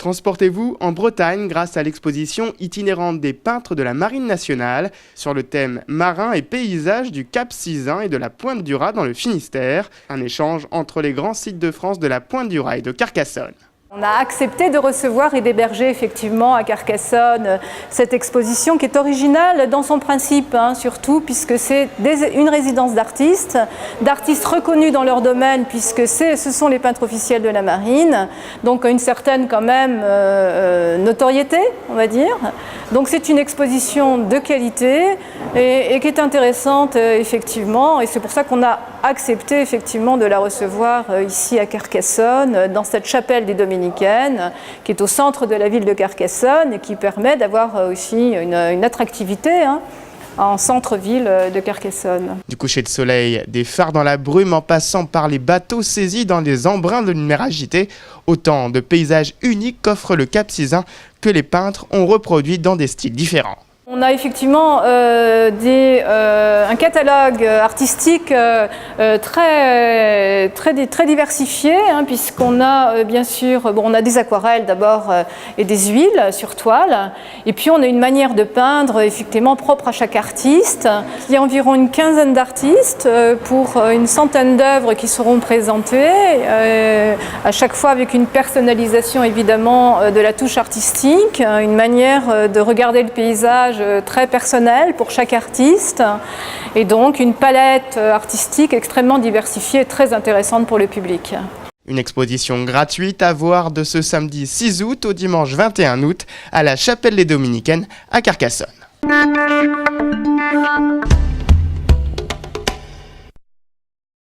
Transportez-vous en Bretagne grâce à l'exposition itinérante des peintres de la Marine nationale sur le thème marin et paysage du Cap Sizun et de la Pointe du Raz dans le Finistère. Un échange entre les grands sites de France de la Pointe du Raz et de Carcassonne. On a accepté de recevoir et d'héberger effectivement à Carcassonne cette exposition qui est originale dans son principe, surtout puisque c'est une résidence d'artistes reconnus dans leur domaine puisque ce sont les peintres officiels de la marine, donc une certaine quand même notoriété, on va dire. Donc c'est une exposition de qualité et qui est intéressante effectivement, et c'est pour ça qu'on a accepté effectivement de la recevoir ici à Carcassonne, dans cette chapelle des Dominicains, qui est au centre de la ville de Carcassonne et qui permet d'avoir aussi une attractivité en centre-ville de Carcassonne. Du coucher de soleil, des phares dans la brume en passant par les bateaux saisis dans les embruns de mer agitée, autant de paysages uniques qu'offre le Cap Sizun que les peintres ont reproduits dans des styles différents. On a effectivement un catalogue artistique très diversifié, puisqu'on a bien sûr, on a des aquarelles d'abord et des huiles sur toile, et puis on a une manière de peindre effectivement propre à chaque artiste. Il y a environ une quinzaine d'artistes pour une centaine d'œuvres qui seront présentées, à chaque fois avec une personnalisation évidemment de la touche artistique, une manière de regarder le paysage très personnel pour chaque artiste, et donc une palette artistique extrêmement diversifiée et très intéressante pour le public. Une exposition gratuite à voir de ce samedi 6 août au dimanche 21 août à la Chapelle des Dominicaines à Carcassonne.